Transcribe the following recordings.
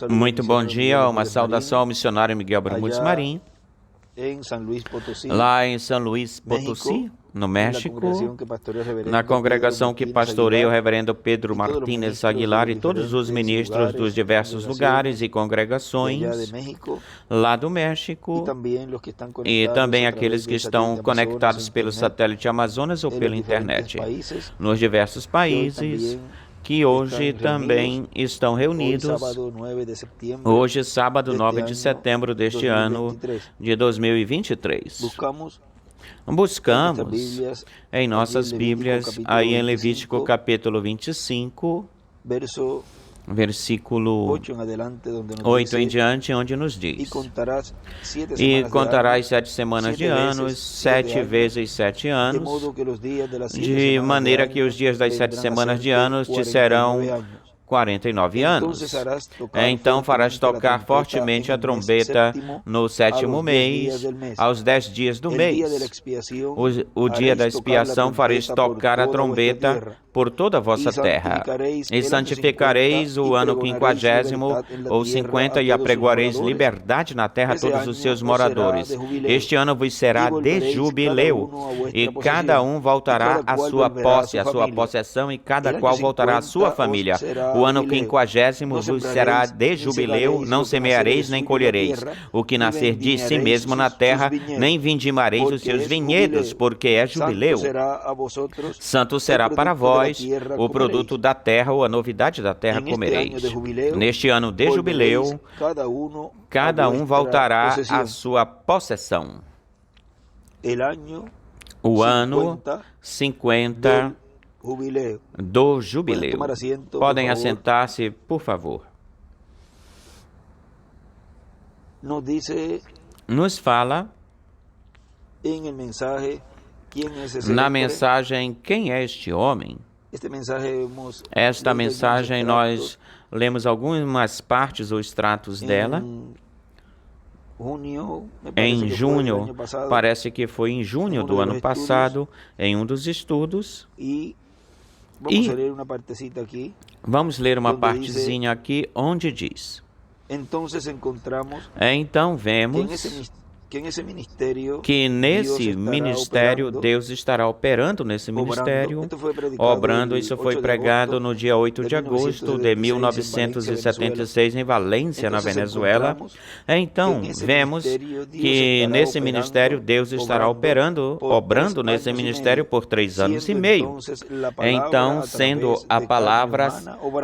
Muito bom dia, uma saudação ao missionário Miguel Bermúdez Marim, lá em São Luís Potosí, no México, na congregação que pastoreia o reverendo Pedro Martínez Aguilar e todos os ministros dos diversos lugares e congregações lá do México, e também aqueles que estão conectados pelo satélite Amazonas ou pela internet, nos diversos países que hoje também estão reunidos, hoje, sábado 9 de setembro deste ano de 2023. Buscamos em nossas Bíblias, aí em Levítico capítulo 25, versículo 8 em diante, onde nos diz: E contarás 7 semanas de anos, 7 vezes 7 anos, de maneira que os dias das 7 semanas de anos te serão 49 anos. Então farás tocar fortemente a trombeta no 7º mês, aos 10 dias do mês. O dia da expiação fareis tocar a trombeta por toda a vossa terra. E santificareis o ano 50º ou 50, e apregoareis liberdade na terra a todos os seus moradores. Este ano vos será de jubileu, e cada um voltará à sua posse, à sua possessão, e cada qual voltará à sua família. O ano 50º vos será de jubileu, não semeareis nem colhereis o que nascer de si mesmo na terra, nem vindimareis os seus vinhedos, porque é jubileu. Santo será para vós o produto da terra, ou a novidade da terra comereis. Neste ano de jubileu, cada um voltará à sua possessão. O ano 50 do jubileu. Podem assentar-se, por favor. Nos fala na mensagem quem é este homem. Esta mensagem nós lemos algumas partes ou extratos dela em junho, parece que foi em junho do ano passado, em um dos estudos. E vamos ler uma partezinha aqui onde diz: Então vemos que nesse ministério, Deus estará operando nesse ministério, obrando. Isso foi pregado no dia 8 de agosto de 1976 em Valência, na Venezuela. Então, vemos que nesse ministério, Deus estará obrando nesse ministério por 3 anos e meio. Então, sendo a palavra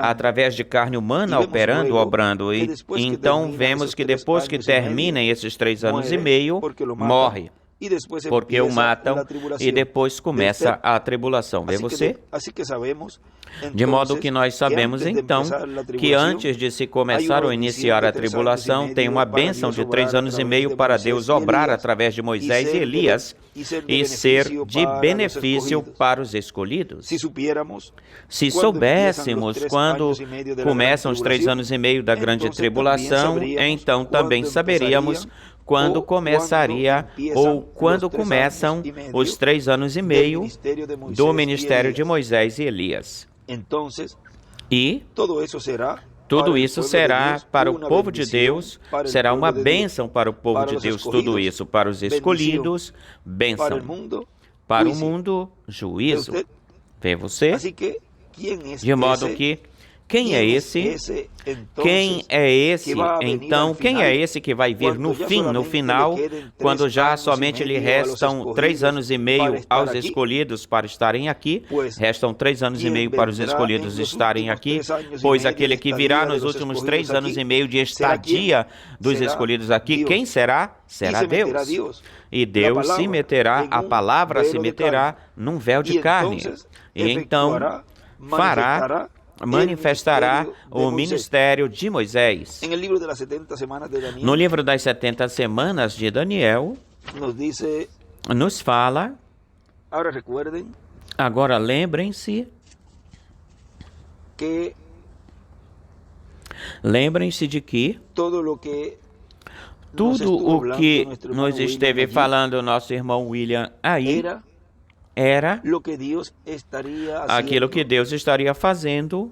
através de carne humana obrando. E então, vemos que depois que terminem esses 3 anos e meio, morre, porque o matam, e depois começa a tribulação. Vê você? De modo que nós sabemos, então, que antes de se começar ou iniciar a tribulação, tem uma bênção de 3 anos e meio para Deus obrar através de Moisés e Elias e ser de benefício para os escolhidos. Se soubéssemos quando começam os 3 anos e meio da grande tribulação, então também saberíamos quando começaria ou quando começam os 3 anos e meio do ministério de Moisés e Elias. E tudo isso será para o povo de Deus, será uma bênção para o povo de Deus, tudo isso para os escolhidos, bênção. Para o mundo, juízo. Vê você? De modo que quem é esse? Quem é esse? Então, quem é esse que vai vir no fim, no final, quando já somente lhe restam 3 anos e meio aos escolhidos para estarem aqui? Restam 3 anos e meio para os escolhidos estarem aqui, pois aquele que virá nos últimos 3 anos e meio de estadia dos escolhidos aqui, quem será? Será Deus. E Deus se meterá, a palavra se meterá num véu de carne. E então manifestará o ministério de Moisés. No livro das 70 semanas de Daniel, nos fala, agora lembrem-se de que tudo o que nos esteve falando o nosso irmão William aí era aquilo que Deus estaria fazendo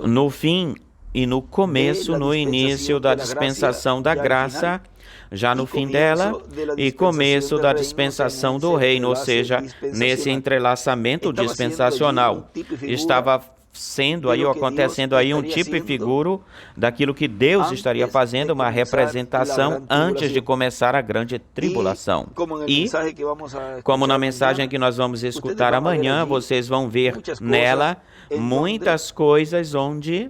no fim e no começo, no início da dispensação da graça, já no fim dela, e começo da dispensação do reino, ou seja, nesse entrelaçamento dispensacional. Estava sendo aí, ou acontecendo aí, um tipo e figura daquilo que Deus estaria fazendo, uma representação antes de começar a grande tribulação. E, como na mensagem que nós vamos escutar amanhã, vocês vão ver nela muitas coisas onde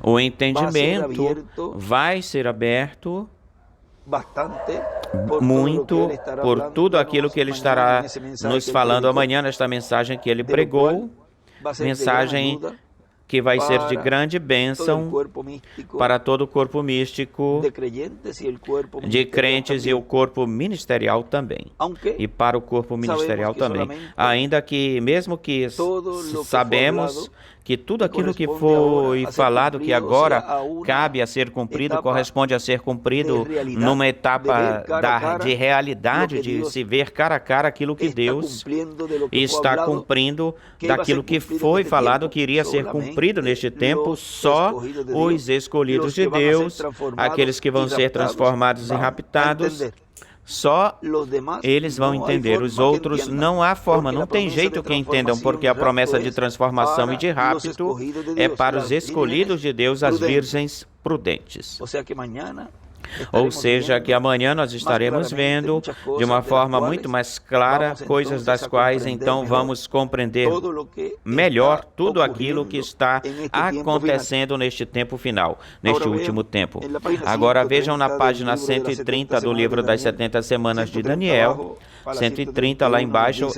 o entendimento vai ser aberto muito por tudo aquilo que ele estará nos falando amanhã nesta mensagem que ele pregou, mensagem que vai ser de grande bênção para todo o corpo místico de crentes e o corpo ministerial também. E para o corpo ministerial também. Ainda que, mesmo que sabemos que tudo aquilo que foi falado que agora cabe a ser cumprido, corresponde a ser cumprido numa etapa de realidade, de se ver cara a cara aquilo que Deus está cumprindo daquilo que foi falado que iria ser cumprido neste tempo. Só os escolhidos de Deus, aqueles que vão ser transformados e raptados, só eles vão entender. Os outros, não há forma, não tem jeito que entendam, porque a promessa de transformação e de rapto é para os escolhidos de Deus, as virgens prudentes. Ou seja, que amanhã nós estaremos vendo de uma forma muito mais clara coisas das quais então vamos compreender melhor tudo aquilo que está acontecendo neste tempo final, neste último tempo. Agora vejam na página 130 do livro das 70 semanas de Daniel, 130 lá embaixo,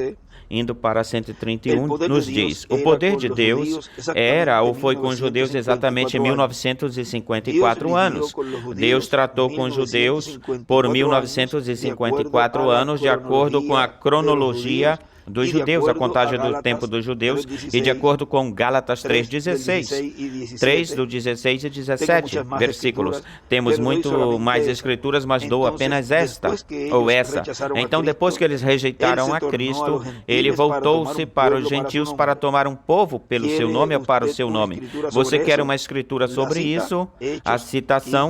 indo para 131, nos diz: o poder de Deus era ou foi com os judeus exatamente 1954 anos. Deus tratou com os judeus por 1954 anos, de acordo com a cronologia dos judeus, a contagem do tempo dos judeus, e de acordo com Gálatas 3:16, 3 do 16 e 17 versículos. Temos muito mais escrituras, mas dou apenas esta, ou essa. Então, depois que eles rejeitaram a Cristo, ele voltou-se para os gentios para tomar um povo pelo seu nome ou para o seu nome. Você quer uma escritura sobre isso? A citação,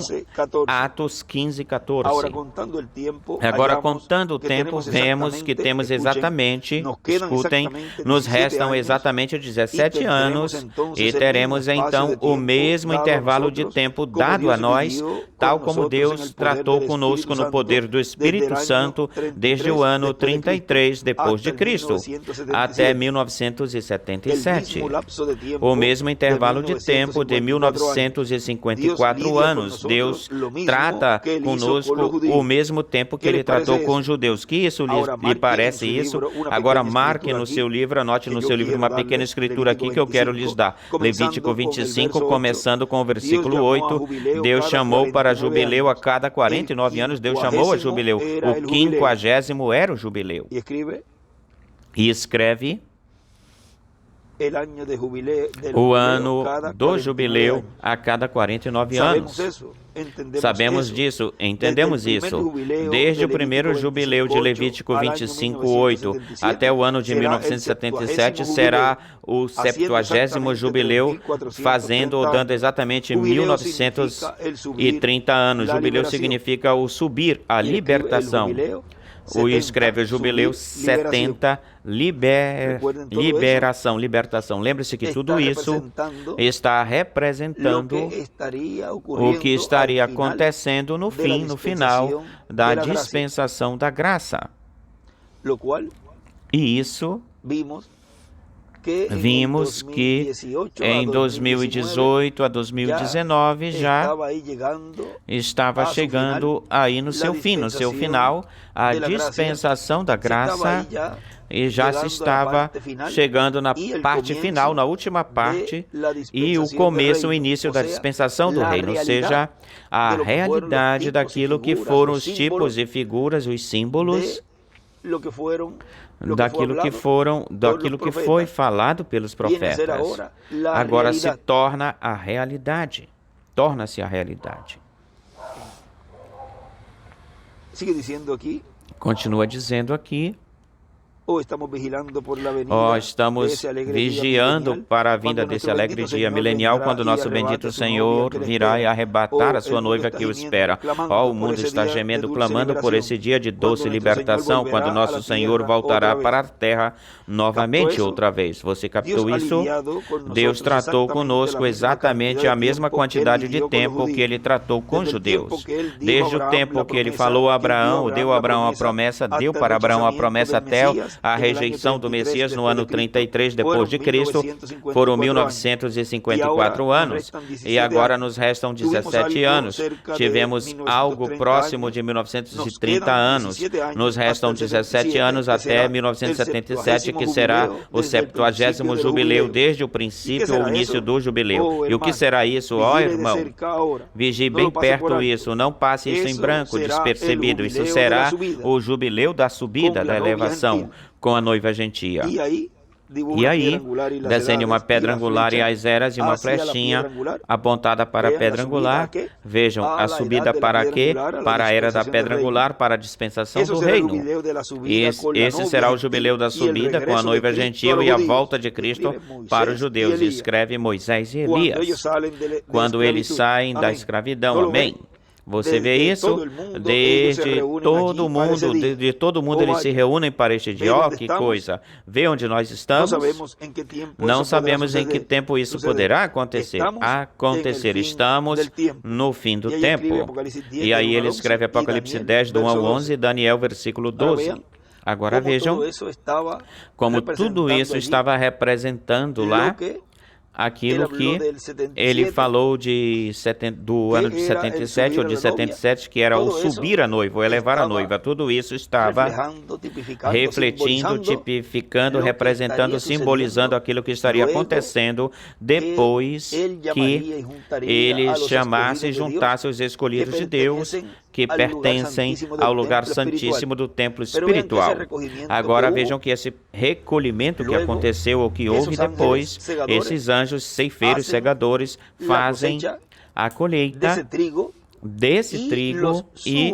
Atos 15:14. Agora, contando o tempo, vemos que temos exatamente, escutem, nos restam exatamente 17 anos e teremos então o mesmo intervalo de tempo dado a nós, tal como Deus tratou conosco no poder do Espírito Santo desde o ano 33 depois de Cristo até 1977. O mesmo intervalo de tempo de 1954 anos. Deus trata conosco o mesmo tempo que ele tratou com os judeus. Que isso lhe parece isso? Agora marque no seu livro, anote no seu livro uma pequena escritura aqui que eu quero lhes dar. Levítico 25, começando com o versículo 8. Deus chamou para jubileu a cada 49 anos, Deus chamou a jubileu. O 50º era o jubileu. E escreve o ano do jubileu a cada 49 anos. Sabemos disso, entendemos isso. Desde o primeiro jubileu de Levítico 25:8 até o ano de 1977 será o 70º jubileu, fazendo ou dando exatamente 1930 anos. Jubileu significa o subir, a libertação. O escreve o jubileu 70, liberação, libertação. Lembre-se que tudo isso está representando o que estaria acontecendo no fim, no final da dispensação da graça. E isso vimos que em 2018 a 2019 já estava chegando aí no seu fim, no seu final, a dispensação da graça, e já se estava chegando na parte final, na última parte, e o começo, o início da dispensação do reino, ou seja, a realidade daquilo que foram os tipos e figuras, os símbolos daquilo que foi falado pelos profetas. Agora se torna a realidade. Torna-se a realidade. Continua dizendo aqui. ou estamos vigiando para a vinda desse alegre dia milenial, quando o nosso bendito Senhor virá e arrebatar a sua noiva que o espera. O mundo está gemendo, clamando por esse dia de doce libertação, quando nosso Senhor voltará para a terra novamente outra vez. Você captou isso? Deus tratou conosco exatamente a mesma quantidade de tempo que Ele tratou com os judeus. Desde o tempo que Ele falou a Abraão, deu a Abraão a promessa, deu para Abraão a promessa até a rejeição do Messias no ano 33 depois de Cristo, foram 1954 anos, e agora nos restam 17 anos. Tivemos algo próximo de 1930 anos. Nos restam 17 anos até 1977, que será o 70º jubileu, desde o princípio ou início do jubileu. E o que será isso, ó irmão? Vigie bem perto isso, não passe isso em branco, despercebido. Isso será o jubileu da subida, da elevação, com a noiva gentia. E aí, desenhe uma pedra angular e as eras e uma flechinha apontada para a pedra angular. Vejam, a subida para quê? Para a era da pedra angular, para a dispensação do reino. Esse será o jubileu da subida com a noiva gentil e a volta de Cristo para os judeus. Escreve Moisés e Elias, quando eles saem da escravidão. Amém. Você vê isso? De todo mundo eles se reúnem para este dia. Oh, que coisa! Vê onde nós estamos? Não sabemos em que tempo isso poderá acontecer. Estamos no fim do tempo. E aí ele escreve Apocalipse 10, do 1 ao 11, Daniel, versículo 12. Agora vejam como tudo isso estava representando lá aquilo que ele falou do ano de 77 ou de 77, que era o subir a noiva, o elevar a noiva. Tudo isso estava refletindo, tipificando, representando, simbolizando aquilo que estaria acontecendo depois que ele chamasse e juntasse os escolhidos de Deus, que pertencem ao lugar santíssimo do templo espiritual. Agora vejam que esse recolhimento que aconteceu, ou que houve depois, esses anjos ceifeiros, segadores, fazem a colheita desse trigo e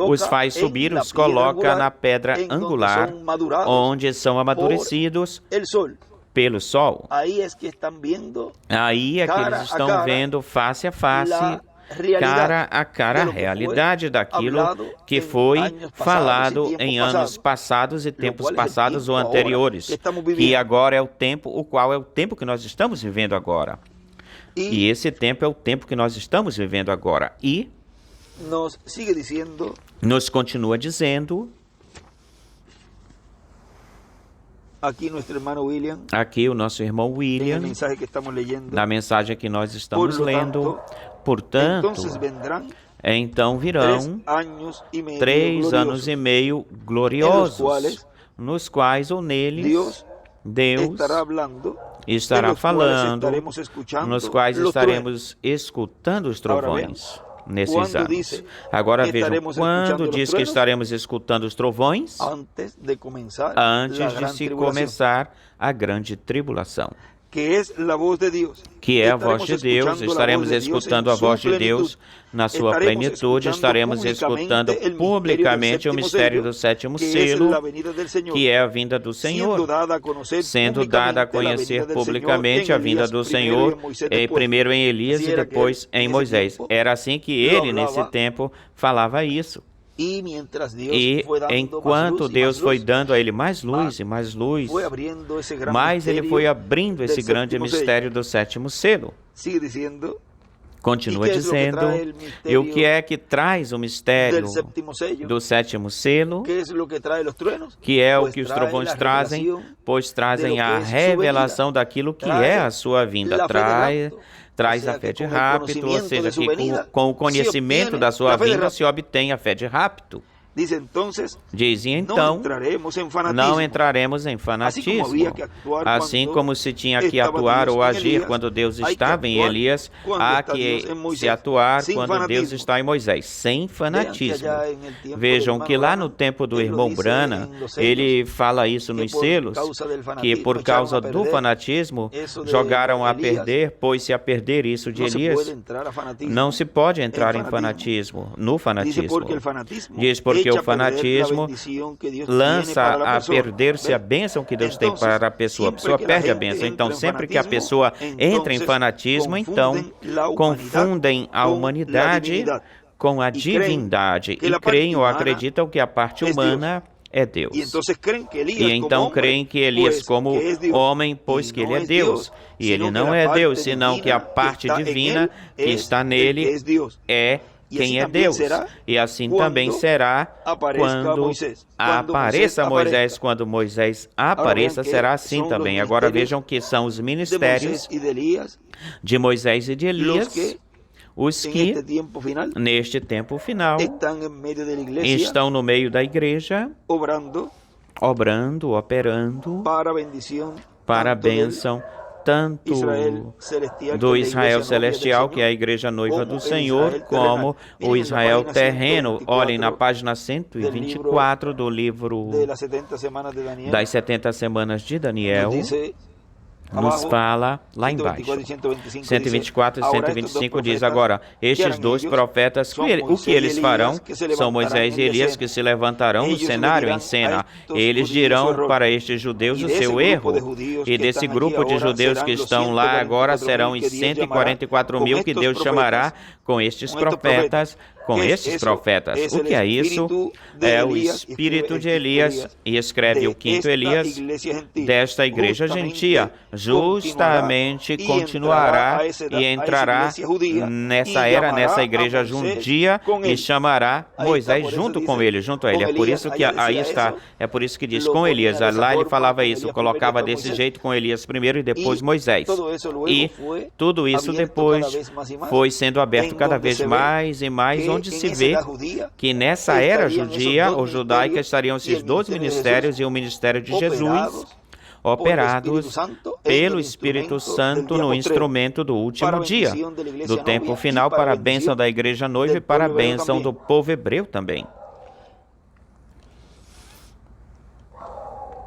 os faz subir, os coloca na pedra angular, onde são amadurecidos pelo sol. Aí é que eles estão vendo face a face, cara a cara, a realidade daquilo que foi falado em anos passados e tempos passados ou anteriores, que agora é o tempo, o qual é o tempo que nós estamos vivendo agora. E esse tempo é o tempo que nós estamos vivendo agora. E nos continua dizendo, aqui o nosso irmão William, na mensagem que nós estamos lendo, portanto, então virão 3 anos e meio gloriosos, nos quais ou neles Deus estará falando, nos quais estaremos escutando os trovões nesses anos. Agora vejam, quando diz que estaremos escutando os trovões? Antes de se começar a grande tribulação, que é a voz de Deus. Estaremos escutando a voz de Deus na sua plenitude, estaremos escutando publicamente o mistério do 7º selo, que é a vinda do Senhor, sendo dada a conhecer publicamente a vinda do Senhor, primeiro em Elias e depois em Moisés. Era assim que ele, nesse tempo, falava isso. E enquanto Deus foi dando a ele mais luz e mais luz, mais ele foi abrindo esse grande mistério do 7º selo. Continua dizendo, e o que é que traz o mistério do 7º selo? Que é o que os trovões trazem, pois trazem a revelação daquilo que é a sua vinda. Traz a fé de rapto, ou seja, que com o conhecimento da sua vinda se obtém a fé de rapto. Diz, então, não entraremos em fanatismo, assim como se tinha que atuar ou agir quando Deus estava em Elias, há que se atuar quando Deus está em Moisés, sem fanatismo. Vejam que lá no tempo do irmão Branham, ele fala isso nos selos, que por causa do fanatismo, jogaram a perder, pôs-se a perder isso de Elias. Não se pode entrar em fanatismo, no fanatismo. Diz, porque porque o fanatismo lança a perder-se a bênção que Deus tem para a pessoa perde a bênção. Então, sempre que a pessoa entra em fanatismo, então confundem a humanidade com a divindade e creem ou acreditam que a parte humana é Deus. E então creem que Elias, como homem, pois que ele é Deus. E ele não é Deus, senão que a parte divina que está nele é quem é Deus. E assim também será quando apareça Moisés. Quando Moisés apareça, será assim também. Agora vejam que são os ministérios de Moisés e de Elias, os que, neste tempo final, estão no meio da igreja, obrando, operando, para a bênção tanto do Israel celestial, que é a igreja noiva do Senhor, como o Israel terreno. Olhem na página 124 do livro das 70 semanas de Daniel. Nos fala lá embaixo. 124 e 125 diz agora: estes dois profetas, o que eles farão? São Moisés e Elias, que se levantarão no cenário em cena. Eles dirão para estes judeus o seu erro. E desse grupo de judeus que estão lá agora serão os 144.000 que Deus chamará com estes profetas. O que é isso? É o espírito de Elias, e escreve o quinto Elias desta igreja gentia. Justamente continuará e entrará nessa era, nessa igreja judia, e chamará Moisés junto com ele, junto a ele. É por isso que aí está, é por isso que diz com Elias. Lá ele falava isso, colocava desse jeito com Elias primeiro e depois Moisés. E tudo isso depois foi sendo aberto cada vez mais e mais, onde se vê que nessa era judia ou judaica estariam esses dois ministérios e o ministério de Jesus, operados pelo Espírito Santo no instrumento do último dia, do tempo final, para a bênção da igreja noiva e para a bênção do povo hebreu também.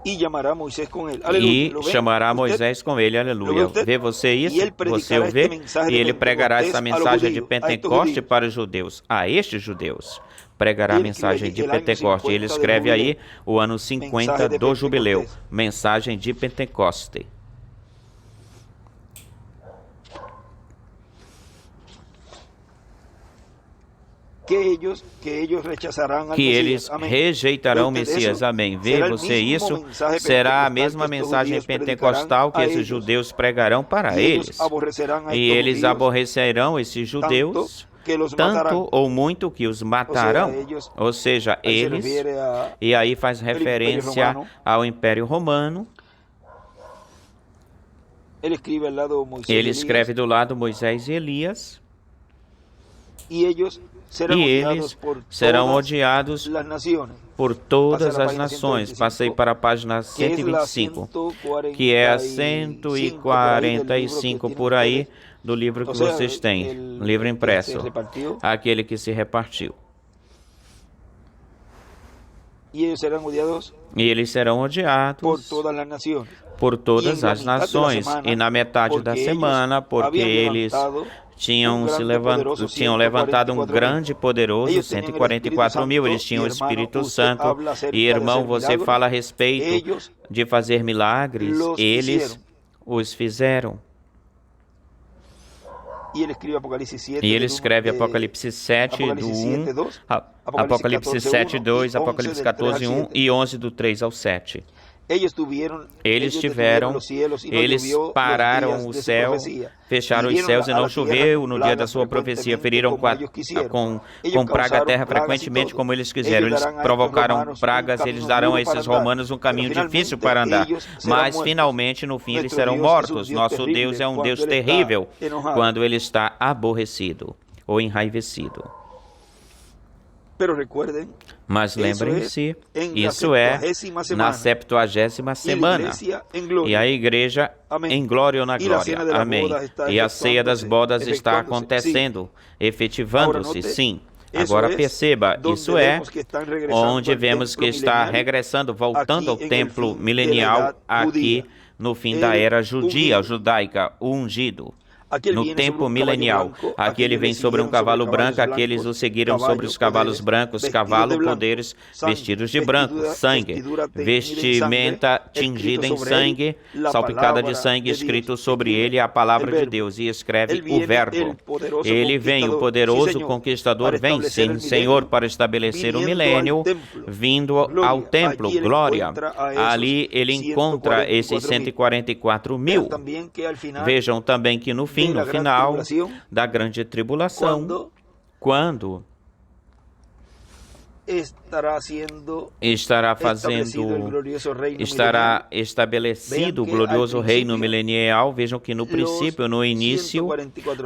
E chamará Moisés com ele, aleluia. Vê você isso? Você o vê? E ele pregará essa mensagem de Pentecoste para os judeus. A estes judeus pregará a mensagem de Pentecoste. Ele escreve aí o ano 50 do jubileu. Mensagem de Pentecoste. Que eles rejeitarão o Messias. Amém. Vê você isso? Será a mesma mensagem pentecostal que esses judeus pregarão para eles. E eles aborrecerão esses judeus tanto ou muito que os matarão. Ou seja, eles, e aí faz referência ao Império Romano. Ele escreve do lado Moisés e Elias. E eles serão odiados por todas as nações. Passei para a página 125, que é a 145 por aí do livro que vocês têm, livro impresso, aquele que se repartiu. E eles serão odiados por todas as nações. E na metade da semana, porque eles tinham levantado um grande e poderoso, 144.000, eles tinham o Espírito Santo. E, irmão, você fala a respeito de fazer milagres, eles os fizeram. E ele escreve Apocalipse 7, do 1, Apocalipse 7, 2, Apocalipse 14, 1 e 11, do 3 ao 7. Eles pararam o céu, fecharam os céus e não choveu no dia da sua profecia. Feriram com praga a terra frequentemente, como eles quiseram. Eles provocaram pragas, eles darão a esses romanos um caminho difícil para andar. Mas, finalmente, no fim, eles serão mortos. Nosso Deus é um Deus terrível quando Ele está aborrecido ou enraivecido. Mas lembrem-se, isso é na 70ª semana, e a igreja em glória ou na glória. Amém. E a ceia das bodas está acontecendo, efetivando-se, sim. Agora perceba, isso é onde vemos que está regressando, voltando ao templo milenial aqui no fim da era judaica, o ungido. no tempo milenial. Aqui ele vem sobre um cavalo branco, aqueles o seguiram sobre os cavalos brancos, cavalo, poderes, vestidos de branco, sangue, vestimenta tingida em sangue, salpicada de sangue, escrito sobre ele a palavra de Deus, e escreve o verbo. Ele vem, o poderoso conquistador vem, sim, Senhor, para estabelecer o milênio, vindo ao templo, glória. Ali ele encontra esses 144 mil. Vejam também que no final da grande tribulação, quando estará estabelecido o glorioso reino milenial. Vejam que no princípio, no início,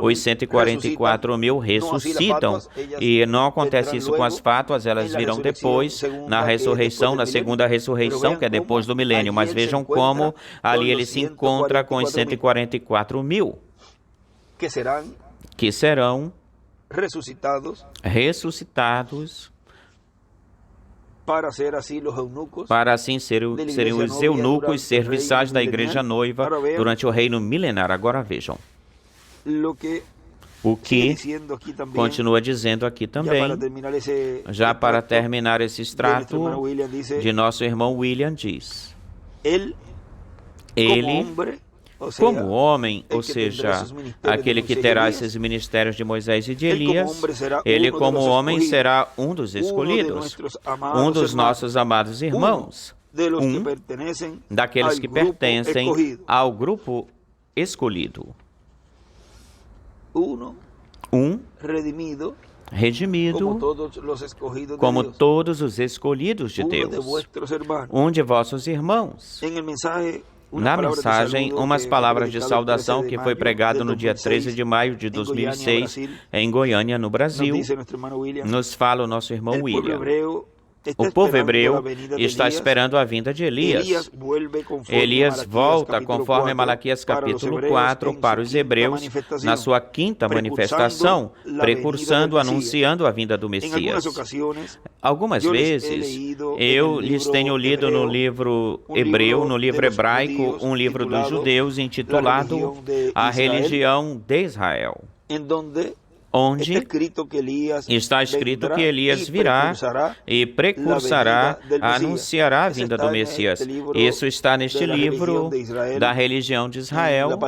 os 144 mil ressuscitam, e não acontece isso com as fátuas, elas virão depois, na ressurreição, na segunda ressurreição, que é depois do milênio. Mas vejam como ali ele se encontra com os 144 mil, que serão ressuscitados, para assim serem os eunucos serviçais da igreja noiva durante o reino milenar. Agora vejam o que continua dizendo aqui também, já para terminar esse extrato, de nosso irmão William diz: ele, como homem, ou seja, aquele que terá esses ministérios de Moisés e de Elias, ele como homem será um dos escolhidos, um dos nossos amados irmãos, um daqueles que pertencem ao grupo escolhido, um redimido, como todos os escolhidos de Deus, um de vossos irmãos. Na mensagem, umas palavras de saudação que foi pregado no dia 13 de maio de 2006, em Goiânia, no Brasil, nos fala o nosso irmão William. O povo hebreu está esperando a vinda de Elias. Elias volta, conforme Malaquias capítulo 4, para os hebreus, na sua quinta manifestação, precursando, anunciando a vinda do Messias. Algumas vezes, eu lhes tenho lido no livro hebreu, no livro hebraico, um livro dos judeus intitulado A Religião de Israel, onde está escrito que Elias virá e precursará, anunciará a vinda do Messias. Isso está neste livro da religião de Israel,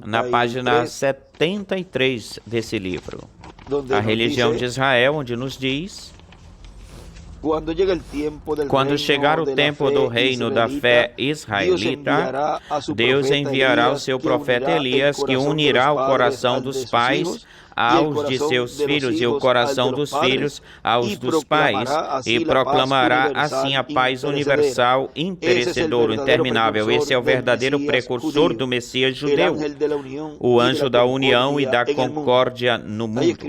na página 73 desse livro. A religião de Israel, onde nos diz: quando chegar o tempo do reino da fé israelita, Deus enviará o seu profeta Elias, que unirá o coração dos pais aos de seus filhos e o coração dos filhos aos dos pais, e proclamará assim a paz universal, imperecedora, interminável. Esse é o verdadeiro precursor do Messias judeu, o anjo da união e da concórdia no mundo.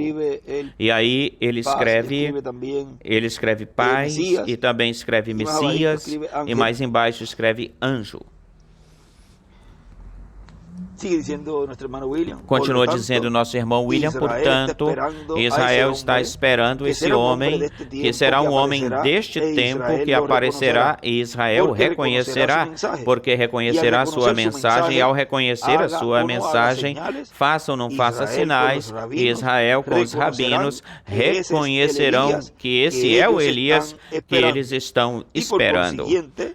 E aí ele escreve paz, e também escreve Messias, e mais embaixo escreve anjo. Continua dizendo nosso irmão William: portanto, Israel está esperando esse homem, que será um homem deste tempo, que aparecerá, e Israel reconhecerá, porque reconhecerá a sua mensagem, e ao reconhecer a sua mensagem, faça ou não faça sinais, e Israel com os rabinos reconhecerão que esse é o Elias que eles estão esperando,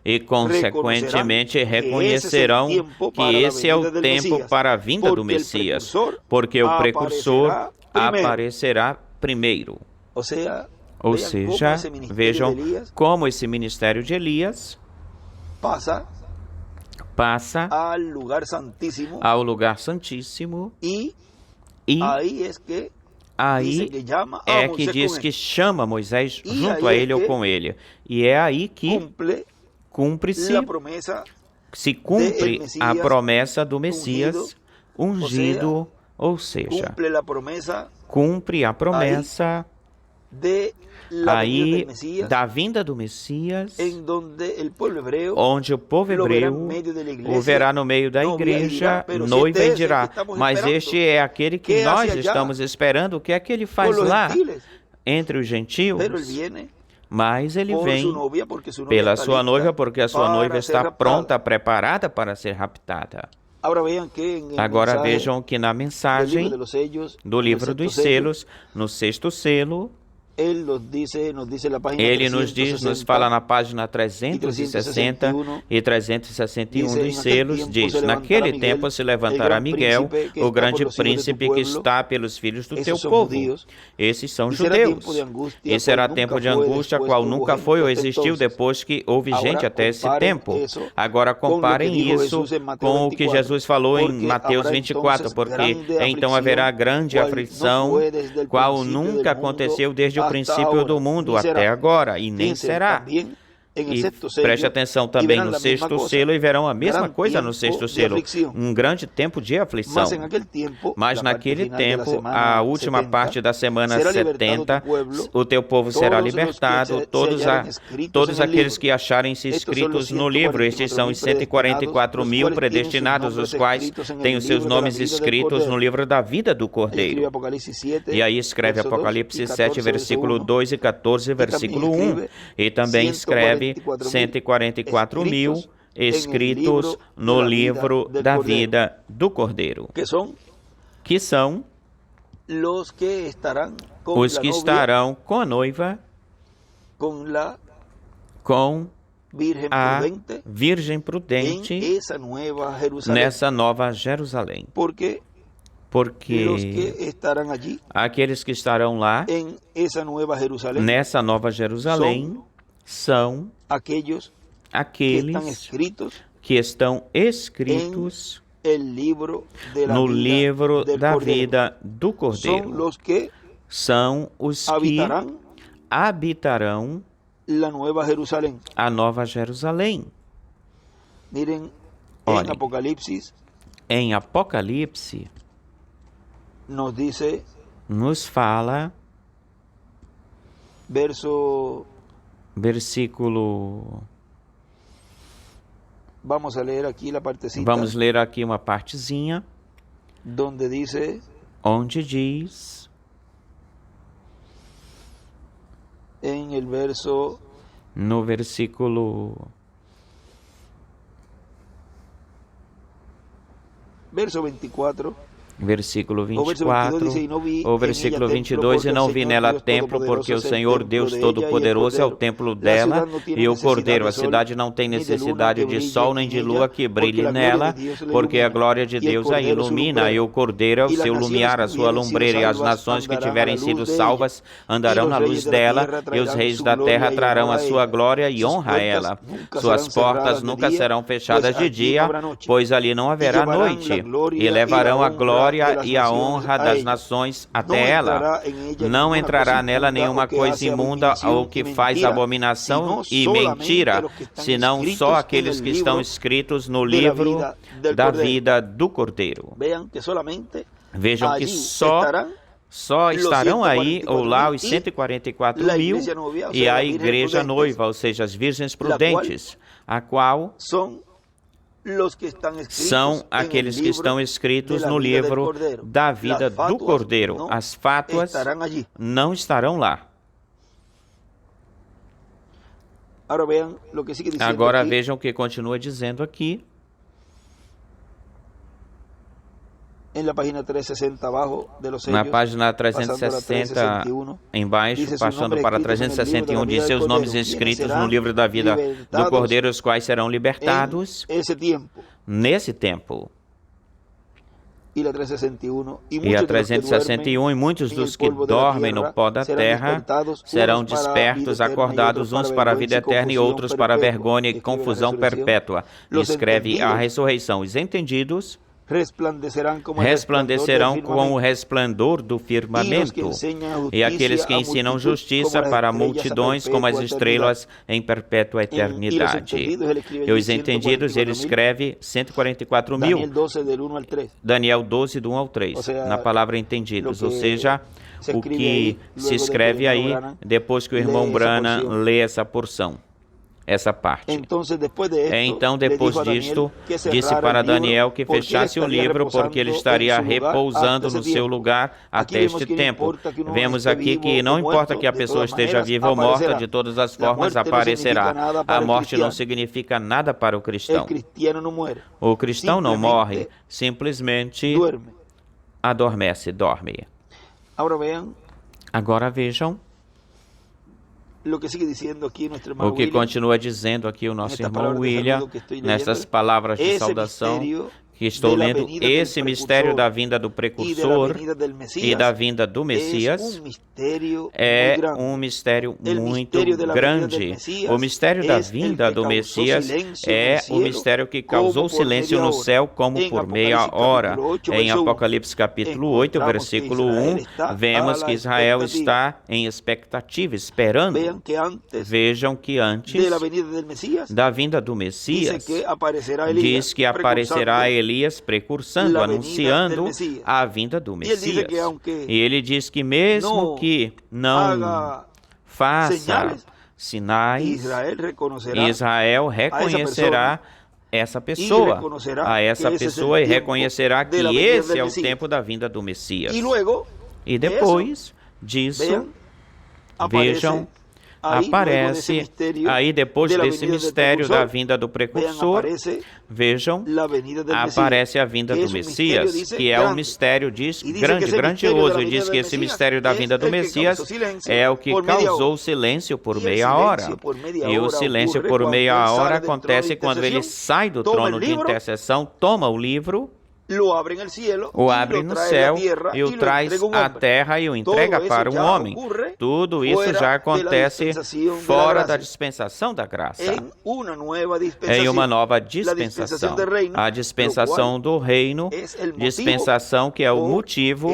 e consequentemente reconhecerão que esse é o tempo para a vinda do Messias, porque o precursor aparecerá primeiro. Ou seja, vejam como esse ministério de Elias passa ao lugar santíssimo, e aí é que diz que chama Moisés junto a ele ou com ele, e é aí que se cumpre a promessa do Messias ungido, ou seja, cumpre a promessa aí da vinda do Messias, onde o povo hebreu o verá no meio da igreja, noiva, e dirá: mas este é aquele que nós estamos esperando, o que é que ele faz lá entre os gentios? Mas ele vem pela sua noiva, porque a sua noiva está pronta, preparada para ser raptada. Agora vejam que na mensagem do livro dos selos, no sexto selo, ele nos fala na página 360 e 361 dos selos, diz: naquele tempo se levantará Miguel, o grande príncipe que está pelos filhos do teu povo. Esses são judeus. E será tempo de angústia, qual nunca foi ou existiu depois que houve gente até esse tempo. Agora comparem isso com o que Jesus falou em Mateus 24, porque então haverá grande aflição, qual nunca aconteceu desde o princípio do mundo até agora, e nem será. E preste atenção também no sexto selo e verão a mesma coisa no sexto selo, um grande tempo de aflição. Mas naquele tempo, a última parte da semana 70, o teu povo será libertado, todos aqueles que acharem-se escritos no livro. Estes são os 144.000 predestinados, os quais têm os seus nomes escritos no livro da vida do Cordeiro. E aí escreve Apocalipse 7, versículo 2 e 14, versículo 1. E também escreve 144.000 escritos no livro da vida do Cordeiro, que são os que estarão com a noiva, com a Virgem Prudente, nessa nova Jerusalém. Porque aqueles que estarão lá, nessa nova Jerusalém, são aqueles que estão escritos no livro da vida do Cordeiro. São os que habitarão a nova Jerusalém. Olhem, em Apocalipse nos fala, versículo... Vamos ler aqui uma partezinha, onde diz, no versículo... Versículo 24, ou versículo 22, e não vi nela templo, porque o Senhor Deus Todo-Poderoso é o templo dela, e o Cordeiro. A cidade não tem necessidade de sol nem de lua que brilhe nela, porque a glória de Deus a ilumina, e o Cordeiro é o seu lumiar, a sua lumbreira, e as nações que tiverem sido salvas andarão na luz dela, e os reis da terra trarão a sua glória e honra a ela. Suas portas nunca serão fechadas de dia, pois ali não haverá noite, e levarão a glória e a honra das nações até ela. Não entrará nela nenhuma coisa imunda ou que faz abominação e mentira, senão só aqueles que estão escritos no livro da vida do Cordeiro. Vejam que só estarão aí, ou lá, os 144.000 e a igreja noiva, ou seja, as virgens prudentes, a qual são aqueles que estão escritos no livro da vida do Cordeiro. As fátuas não estarão lá. Agora vejam o que continua dizendo aqui. Na página 360, embaixo, passando para 361, diz: seus nomes escritos no livro da vida do Cordeiro, os quais serão libertados nesse tempo. E a 361, e muitos dos que dormem no pó da terra serão despertos, acordados, uns para a vida eterna e outros para a vergonha e confusão perpétua. E escreve a ressurreição. Os entendidos resplandecerão com o resplendor do firmamento, e aqueles que ensinam justiça para multidões como as estrelas em perpétua eternidade. E os entendidos, ele escreve 144.000. Daniel 12, do 1 ao 3, na palavra entendidos, ou seja, o que se escreve aí depois que o irmão Branham lê essa porção. essa parte. Então, depois disto, disse para Daniel que fechasse o livro, porque ele estaria repousando no seu lugar até este tempo. Vemos aqui que não importa que a pessoa esteja viva ou morta, de todas as formas aparecerá. A morte não significa nada para o cristão. O cristão não morre, simplesmente adormece, dorme. Agora vejam o que continua dizendo aqui o nosso irmão William, nessas palavras de saudação que estou lendo. Esse mistério da vinda do precursor e da vinda do Messias é um mistério muito grande. O mistério da vinda do Messias é o mistério que causou silêncio no céu como por meia hora. Em Apocalipse capítulo 8, versículo 1, vemos que Israel está em expectativa, esperando. Vejam que antes da vinda do Messias, diz que aparecerá Elias precursando, anunciando a vinda do Messias. E ele diz que mesmo que não faça sinais, Israel reconhecerá essa pessoa, e reconhecerá que esse é o tempo da vinda do Messias. E depois disso, vejam, aparece aí, depois desse mistério da vinda do precursor, vejam, aparece a vinda do Messias, que é um mistério, grandioso, e diz que esse mistério da vinda do Messias é o que causou silêncio por meia hora. E o silêncio por meia hora acontece quando ele sai do trono de intercessão, toma o livro, o abre no céu e o traz à terra e o entrega para um homem. Tudo isso já acontece fora da dispensação da graça, em uma nova dispensação, a dispensação do reino, dispensação que é o motivo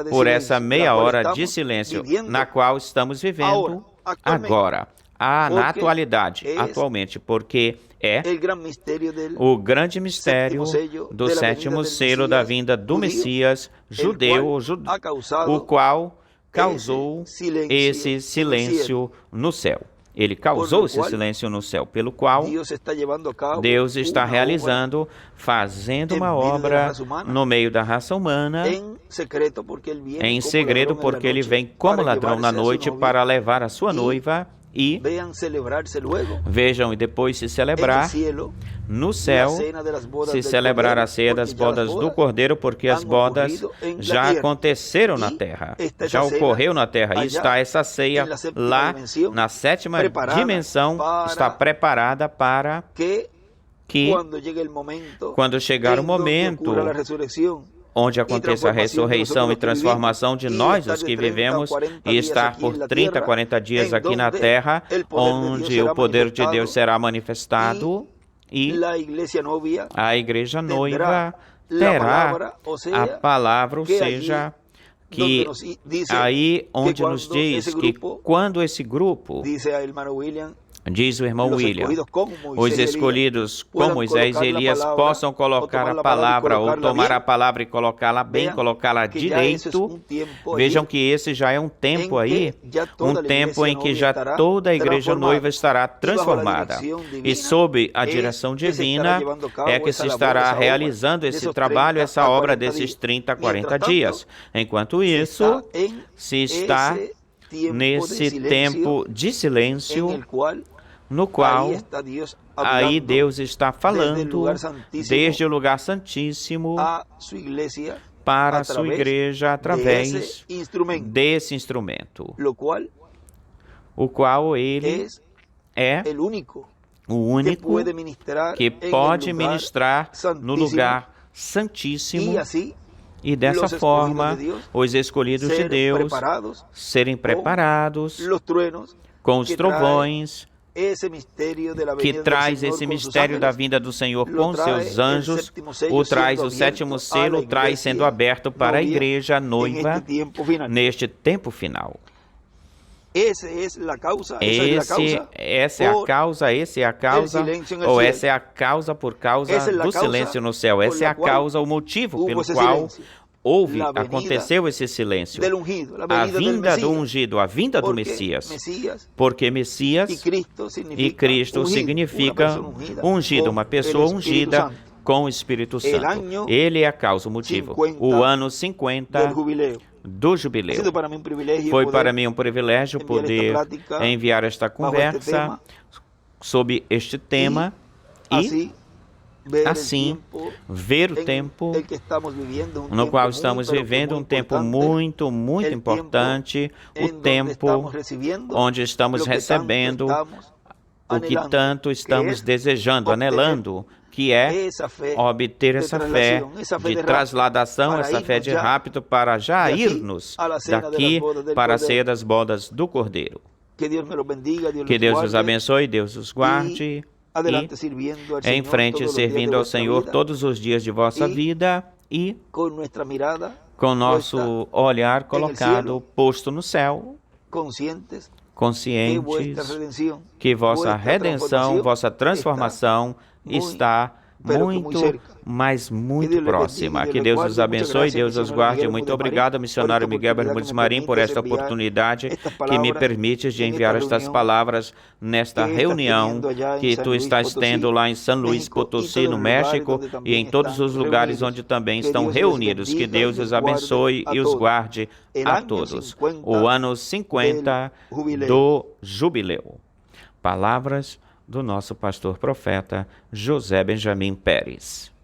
por essa meia hora de silêncio na qual estamos vivendo agora, na atualidade, atualmente, porque é o grande mistério do sétimo selo da vinda do Messias judeu, o qual causou esse silêncio no céu. Ele causou esse silêncio no céu, pelo qual Deus está realizando, fazendo uma obra no meio da raça humana, em segredo, porque Ele vem como ladrão na noite para levar a sua noiva. E vejam, e depois se celebrar no céu, se celebrar a ceia das bodas do Cordeiro, porque as bodas já aconteceram na terra, já ocorreu na terra, e está essa ceia lá na sétima dimensão, está preparada para que, quando chegar o momento onde aconteça a ressurreição e transformação de nós, os que vivemos, e estar por 30, 40 dias aqui na terra, onde o poder de Deus será manifestado, e a igreja noiva terá a palavra, ou seja, que aí onde nos diz que quando esse grupo, diz o irmão William, os escolhidos como Moisés e Elias possam colocar a palavra ou tomar a palavra e colocá-la bem, colocá-la direito. Vejam que esse já é um tempo aí, um tempo em que já toda a igreja noiva estará transformada. E sob a direção divina é que se estará realizando esse trabalho, essa obra desses 30, 40 dias. Enquanto isso, se está nesse tempo de silêncio, no qual aí Deus está falando desde o lugar santíssimo para a sua igreja através desse instrumento, o qual ele é o único que pode ministrar no lugar santíssimo, e dessa forma os escolhidos de Deus serem preparados com os trovões, que traz esse mistério da vinda do Senhor com seus anjos, o traz o sétimo selo, traz sendo aberto para a igreja noiva neste tempo final. Essa é a causa, ou essa é a causa por causa do silêncio no céu. Essa é a causa, o motivo pelo qual aconteceu esse silêncio. A vinda do ungido, a vinda do Messias. Porque Messias e Cristo significa ungido, uma pessoa ungida com o Espírito Santo. Ele é a causa, o motivo. O ano 50 do jubileu. Foi para mim um privilégio poder enviar esta conversa sob este tema e assim ver o tempo no qual estamos vivendo, um tempo muito, muito importante, o tempo onde estamos recebendo o que tanto estamos desejando, anelando, que é obter essa fé de trasladação, essa fé de rápido para já irmos daqui para a ceia das bodas do Cordeiro. Que Deus os abençoe, Deus os guarde e em frente servindo ao Senhor todos os dias de vossa vida e com nosso olhar colocado, posto no céu, conscientes que vossa redenção, vossa transformação está muito, mas muito próxima. Que Deus os abençoe, Deus os guarde. Muito obrigado, missionário Miguel Bermúdez Marim, por esta oportunidade que me permite de enviar estas palavras nesta reunião que tu estás tendo lá em San Luís Potosí, no México, e em todos os lugares onde também estão reunidos. Que Deus os abençoe e os guarde a todos. O ano 50 do jubileu. Palavras do nosso pastor profeta José Benjamin Pérez.